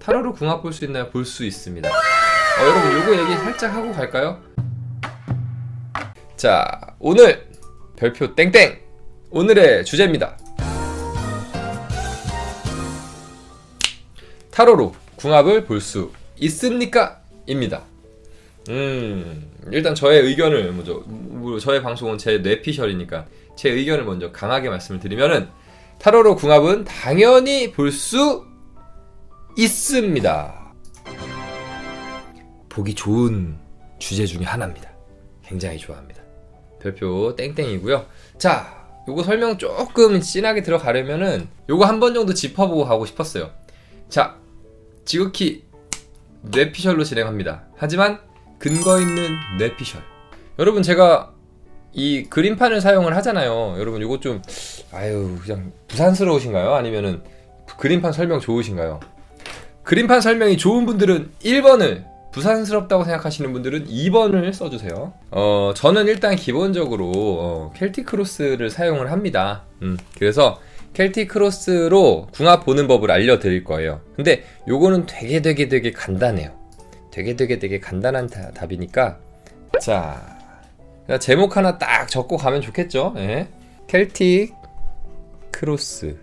타로로 궁합 볼 수 있나요? 볼 수 있습니다. 여러분 요거 얘기 살짝 하고 갈까요? 자, 오늘 별표 땡땡! 오늘의 주제입니다. 타로로 궁합을 볼 수 있습니까? 입니다. 일단 저의 의견을 먼저, 저의 방송은 제 뇌피셜이니까 제 의견을 먼저 강하게 말씀을 드리면은, 타로로 궁합은 당연히 볼 수 있습니다. 보기 좋은 주제 중에 하나입니다. 굉장히 좋아합니다. 별표 땡땡이고요. 자, 요거 설명 조금 진하게 들어가려면은 요거 한 번 정도 짚어보고 가고 싶었어요. 자, 지극히 뇌피셜로 진행합니다. 하지만 근거 있는 뇌피셜. 여러분, 제가 이 그림판을 사용을 하잖아요. 여러분 요거 좀 그냥 부산스러우신가요? 아니면은 그림판 설명 좋으신가요? 그림판 설명이 좋은 분들은 1번을, 부산스럽다고 생각하시는 분들은 2번을 써주세요. 저는 일단 기본적으로 켈틱 크로스를 사용을 합니다. 그래서 켈틱 크로스로 궁합 보는 법을 알려드릴 거예요. 근데 요거는 되게 간단해요. 되게 간단한 답이니까, 자, 제목 하나 딱 적고 가면 좋겠죠. 예. 켈틱 크로스로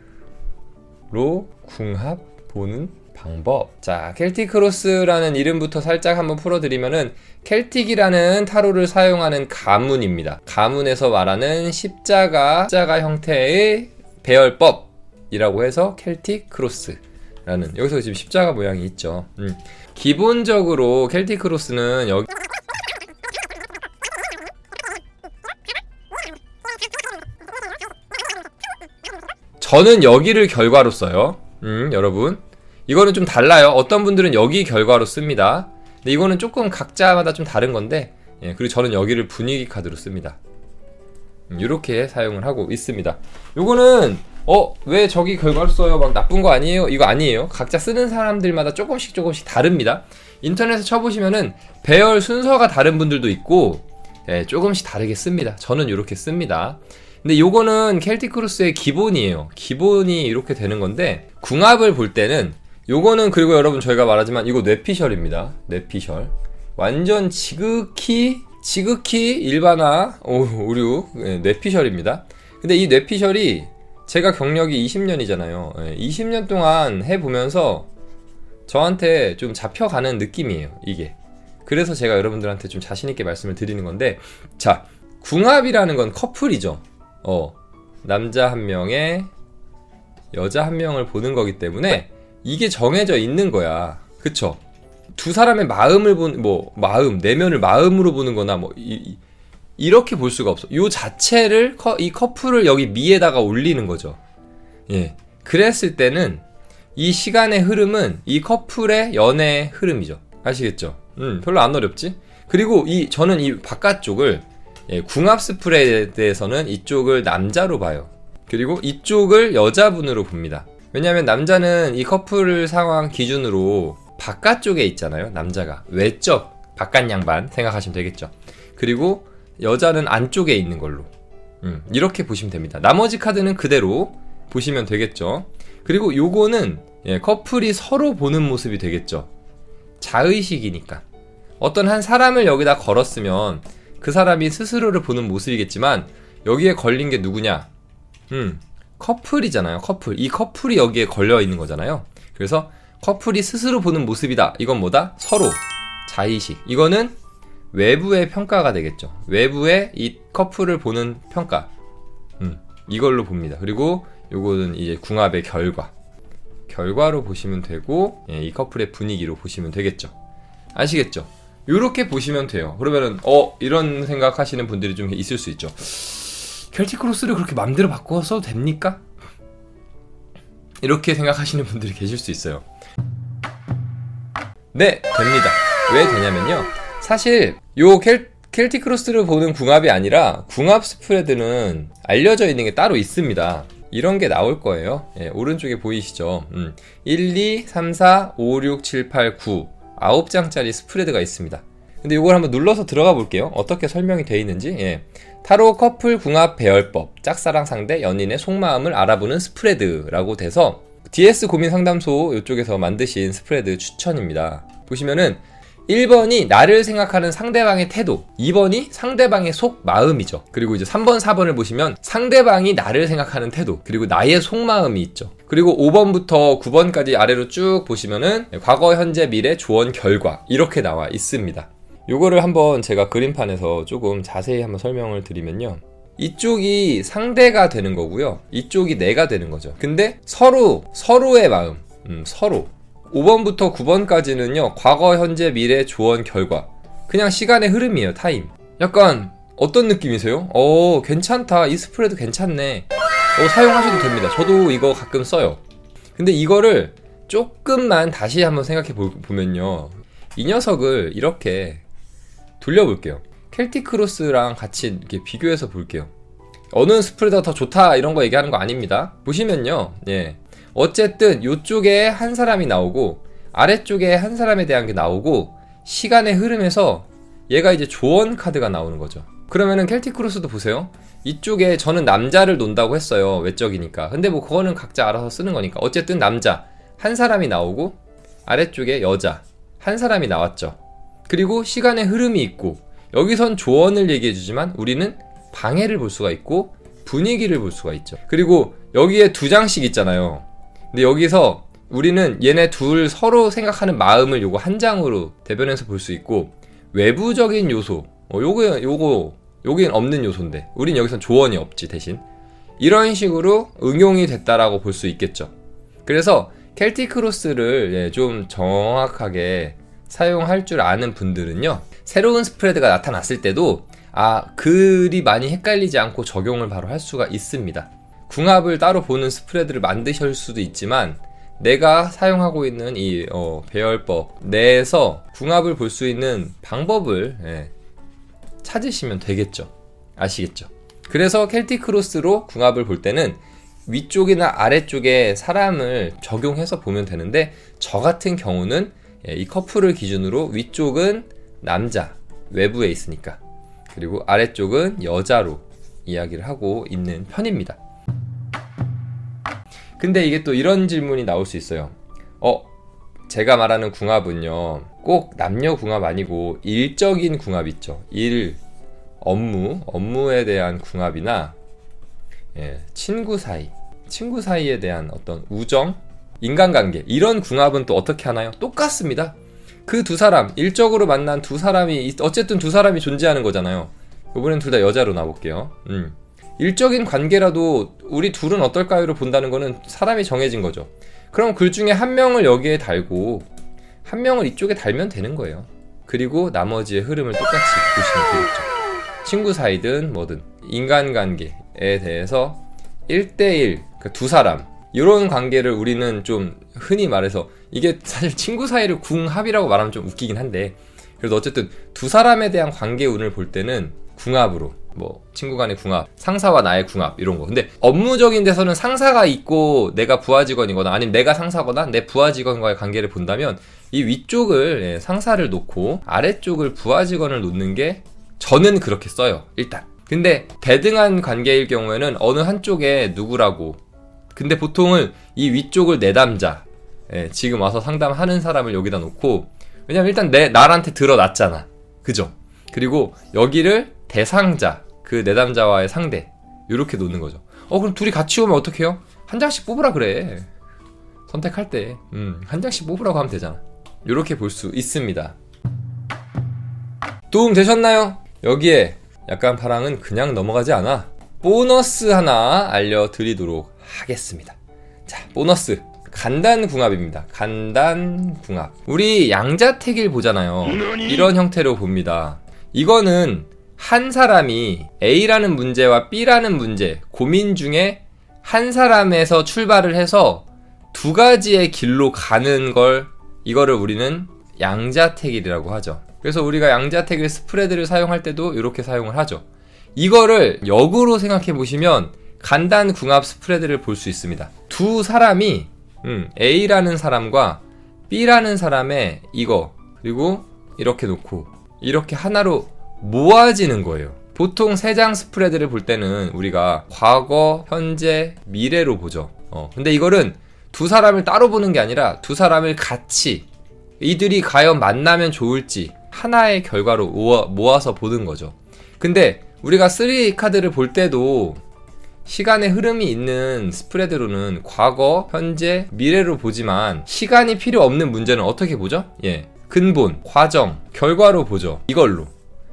궁합 보는 방법. 자, 켈틱 크로스라는 이름부터 살짝 한번 풀어드리면은, 켈틱이라는 타로를 사용하는 가문입니다. 가문에서 말하는 십자가 형태의 배열법이라고 해서 켈틱 크로스라는, 여기서 지금 십자가 모양이 있죠. 기본적으로 켈틱 크로스는 저는 여기를 결과로 써요. 여러분, 이거는 좀 달라요. 어떤 분들은 여기 결과로 씁니다. 근데 이거는 조금 각자마다 좀 다른 건데, 그리고 저는 여기를 분위기 카드로 씁니다. 이렇게 사용을 하고 있습니다. 요거는 왜 저기 결과로 써요? 막 나쁜 거 아니에요? 이거 아니에요. 각자 쓰는 사람들마다 조금씩 다릅니다. 인터넷에 쳐보시면은 배열 순서가 다른 분들도 있고, 조금씩 다르게 씁니다. 저는 이렇게 씁니다. 근데 요거는 켈틱 크로스의 기본이에요. 기본이 이렇게 되는 건데, 궁합을 볼 때는 요거는, 그리고 여러분 저희가 말하지만 이거 뇌피셜입니다. 뇌피셜. 완전 지극히 일반화 오류 뇌피셜입니다. 근데 이 뇌피셜이 제가 경력이 20년이잖아요. 20년 동안 해보면서 저한테 좀 잡혀가는 느낌이에요, 이게. 그래서 제가 여러분들한테 좀 자신있게 말씀을 드리는 건데, 자, 궁합이라는 건 커플이죠. 남자 한 명에 여자 한 명을 보는 거기 때문에 이게 정해져 있는 거야. 그쵸? 두 사람의 마음을 내면을 마음으로 보는 거나 이렇게 볼 수가 없어. 요 자체를, 이 커플을 여기 미에다가 올리는 거죠. 예. 그랬을 때는 이 시간의 흐름은 이 커플의 연애의 흐름이죠. 아시겠죠? 별로 안 어렵지? 그리고 저는 이 바깥쪽을, 궁합 스프레드에 대해서는 이쪽을 남자로 봐요. 그리고 이쪽을 여자분으로 봅니다. 왜냐면 남자는 이 커플 상황 기준으로 바깥쪽에 있잖아요. 남자가 외적 바깥 양반 생각하시면 되겠죠. 그리고 여자는 안쪽에 있는 걸로, 이렇게 보시면 됩니다. 나머지 카드는 그대로 보시면 되겠죠. 그리고 요거는 커플이 서로 보는 모습이 되겠죠. 자의식이니까 어떤 한 사람을 여기다 걸었으면 그 사람이 스스로를 보는 모습이겠지만, 여기에 걸린 게 누구냐? 커플이잖아요. 커플. 이 커플이 여기에 걸려 있는 거잖아요. 그래서 커플이 스스로 보는 모습이다. 이건 뭐다? 서로 자의식. 이거는 외부의 평가가 되겠죠. 외부의 이 커플을 보는 평가. 이걸로 봅니다. 그리고 요거는 이제 궁합의 결과로 보시면 되고, 이 커플의 분위기로 보시면 되겠죠. 아시겠죠? 요렇게 보시면 돼요. 그러면은 이런 생각하시는 분들이 좀 있을 수 있죠. 켈틱 크로스를 그렇게 맘대로 바꿔 써도 됩니까? 이렇게 생각하시는 분들이 계실 수 있어요. 네, 됩니다. 왜 되냐면요, 사실 요 켈틱 크로스를 보는 궁합이 아니라 궁합 스프레드는 알려져 있는 게 따로 있습니다. 이런 게 나올 거예요. 오른쪽에 보이시죠? 1, 2, 3, 4, 5, 6, 7, 8, 9 9장짜리 스프레드가 있습니다. 근데 이걸 한번 눌러서 들어가 볼게요. 어떻게 설명이 되어 있는지. 타로 커플 궁합 배열법, 짝사랑 상대 연인의 속마음을 알아보는 스프레드라고 돼서 DS 고민 상담소 이쪽에서 만드신 스프레드 추천입니다. 보시면은 1번이 나를 생각하는 상대방의 태도, 2번이 상대방의 속마음이죠. 그리고 이제 3번, 4번을 보시면 상대방이 나를 생각하는 태도, 그리고 나의 속마음이 있죠. 그리고 5번부터 9번까지 아래로 쭉 보시면은 과거, 현재, 미래, 조언, 결과 이렇게 나와 있습니다. 요거를 한번 제가 그림판에서 조금 자세히 한번 설명을 드리면요. 이쪽이 상대가 되는 거고요. 이쪽이 내가 되는 거죠. 근데 서로의 마음, 서로. 5번부터 9번까지는요. 과거, 현재, 미래, 조언, 결과. 그냥 시간의 흐름이에요. 타임. 약간 어떤 느낌이세요? 괜찮다. 이 스프레드 괜찮네. 사용하셔도 됩니다. 저도 이거 가끔 써요. 근데 이거를 조금만 다시 한번 생각해 보면요. 이 녀석을 이렇게 돌려볼게요. 켈틱 크로스랑 같이 이렇게 비교해서 볼게요. 어느 스프레드가 더 좋다 이런 거 얘기하는 거 아닙니다. 보시면요. 예. 어쨌든 이쪽에 한 사람이 나오고 아래쪽에 한 사람에 대한 게 나오고 시간의 흐름에서 얘가 이제 조언 카드가 나오는 거죠. 그러면은 켈틱 크로스도 보세요. 이쪽에 저는 남자를 논다고 했어요. 외적이니까. 근데 뭐 그거는 각자 알아서 쓰는 거니까. 어쨌든 남자 한 사람이 나오고 아래쪽에 여자 한 사람이 나왔죠. 그리고 시간의 흐름이 있고 여기선 조언을 얘기해 주지만 우리는 방해를 볼 수가 있고 분위기를 볼 수가 있죠. 그리고 여기에 2장씩 있잖아요. 근데 여기서 우리는 얘네 둘 서로 생각하는 마음을 요거 한 장으로 대변해서 볼 수 있고 외부적인 요소 요긴 없는 요소인데 우린 여기선 조언이 없지 대신 이런 식으로 응용이 됐다라고 볼 수 있겠죠. 그래서 켈틱 크로스를 좀 정확하게 사용할 줄 아는 분들은요. 새로운 스프레드가 나타났을 때도 글이 많이 헷갈리지 않고 적용을 바로 할 수가 있습니다. 궁합을 따로 보는 스프레드를 만드실 수도 있지만 내가 사용하고 있는 이 배열법 내에서 궁합을 볼 수 있는 방법을 찾으시면 되겠죠. 아시겠죠? 그래서 켈틱 크로스로 궁합을 볼 때는 위쪽이나 아래쪽에 사람을 적용해서 보면 되는데 저 같은 경우는 이 커플을 기준으로 위쪽은 남자, 외부에 있으니까 그리고 아래쪽은 여자로 이야기를 하고 있는 편입니다. 근데 이게 또 이런 질문이 나올 수 있어요. 제가 말하는 궁합은요 꼭 남녀 궁합 아니고 일적인 궁합 있죠. 업무에 대한 궁합이나 친구 사이에 대한 어떤 우정, 인간관계 이런 궁합은 또 어떻게 하나요? 똑같습니다. 그 두 사람, 일적으로 만난 두 사람이 어쨌든 두 사람이 존재하는 거잖아요. 이번엔 둘 다 여자로 나볼게요. 일적인 관계라도 우리 둘은 어떨까요로 본다는 거는 사람이 정해진 거죠. 그럼 그 중에 한 명을 여기에 달고 한 명을 이쪽에 달면 되는 거예요. 그리고 나머지의 흐름을 똑같이 보시면 되겠죠. 친구 사이든 뭐든 인간관계에 대해서 1대1 그 두 사람 이런 관계를 우리는 좀 흔히 말해서 이게 사실 친구 사이를 궁합이라고 말하면 좀 웃기긴 한데 그래도 어쨌든 두 사람에 대한 관계 운을 볼 때는 궁합으로 뭐 친구 간의 궁합, 상사와 나의 궁합 이런 거. 근데 업무적인 데서는 상사가 있고 내가 부하 직원이거나 아니면 내가 상사거나 내 부하 직원과의 관계를 본다면 이 위쪽을 상사를 놓고 아래쪽을 부하 직원을 놓는 게 저는 그렇게 써요. 일단. 근데 대등한 관계일 경우에는 어느 한쪽에 누구라고 근데 보통은 이 위쪽을 내담자 지금 와서 상담하는 사람을 여기다 놓고 왜냐면 일단 나한테 드러났잖아. 그죠? 그리고 여기를 대상자 그 내담자와의 상대 이렇게 놓는 거죠. 그럼 둘이 같이 오면 어떡해요? 한 장씩 뽑으라 그래. 선택할 때 한 장씩 뽑으라고 하면 되잖아. 이렇게 볼 수 있습니다. 도움 되셨나요? 여기에 약간 파랑은 그냥 넘어가지 않아. 보너스 하나 알려드리도록 하겠습니다. 자, 보너스 간단궁합입니다. 간단궁합. 우리 양자택일 보잖아요. 이런 형태로 봅니다. 이거는 한 사람이 A라는 문제와 B라는 문제 고민 중에 한 사람에서 출발을 해서 두 가지의 길로 가는 이거를 우리는 양자택일이라고 하죠. 그래서 우리가 양자택일 스프레드를 사용할 때도 이렇게 사용을 하죠. 이거를 역으로 생각해 보시면 간단궁합 스프레드를 볼 수 있습니다. 두 사람이 A라는 사람과 B라는 사람의 이거 그리고 이렇게 놓고 이렇게 하나로 모아지는 거예요. 보통 3장 스프레드를 볼 때는 우리가 과거, 현재, 미래로 보죠. 근데 이거는 두 사람을 따로 보는 게 아니라 두 사람을 같이, 이들이 과연 만나면 좋을지 하나의 결과로 모아서 보는 거죠. 근데 우리가 3카드를 볼 때도 시간의 흐름이 있는 스프레드로는 과거, 현재, 미래로 보지만 시간이 필요 없는 문제는 어떻게 보죠? 근본, 과정, 결과로 보죠. 이걸로.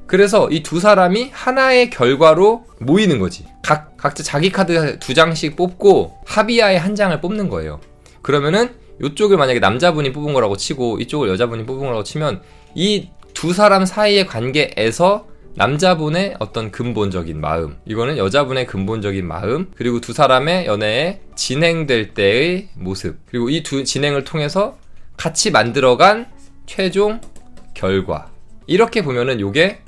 그래서 이 두 사람이 하나의 결과로 모이는 거지. 각자 자기 카드 2장씩 뽑고 합의하에 한 장을 뽑는 거예요. 그러면은 이쪽을 만약에 남자분이 뽑은 거라고 치고 이쪽을 여자분이 뽑은 거라고 치면 이 두 사람 사이의 관계에서 남자분의 어떤 근본적인 마음, 이거는 여자분의 근본적인 마음, 그리고 두 사람의 연애에 진행될 때의 모습, 그리고 이 두 진행을 통해서 같이 만들어간 최종 결과. 이렇게 보면은 요게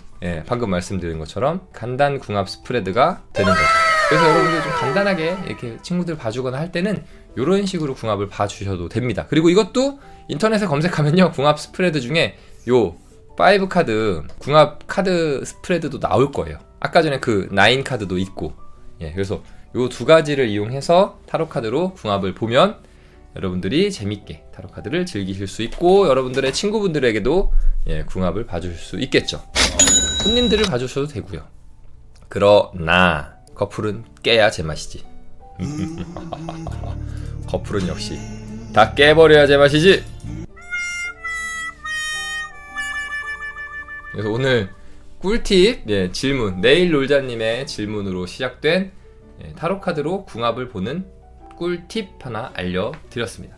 방금 말씀드린 것처럼 간단궁합 스프레드가 되는 거죠. 그래서 여러분들 좀 간단하게 이렇게 친구들 봐주거나 할 때는 이런 식으로 궁합을 봐주셔도 됩니다. 그리고 이것도 인터넷에 검색하면요, 궁합 스프레드 중에 요 5카드 궁합 카드 스프레드도 나올 거예요. 아까 전에 그 9 카드도 있고. 그래서 요 두 가지를 이용해서 타로 카드로 궁합을 보면 여러분들이 재밌게 타로 카드를 즐기실 수 있고, 여러분들의 친구분들에게도 궁합을 봐주실 수 있겠죠. 손님들을 봐주셔도 되고요. 그러나 커플은 깨야 제맛이지. 커플은 역시 다 깨버려야 제맛이지. 그래서 오늘 꿀팁, 질문, 네일놀자님의 질문으로 시작된 타로카드로 궁합을 보는 꿀팁 하나 알려드렸습니다.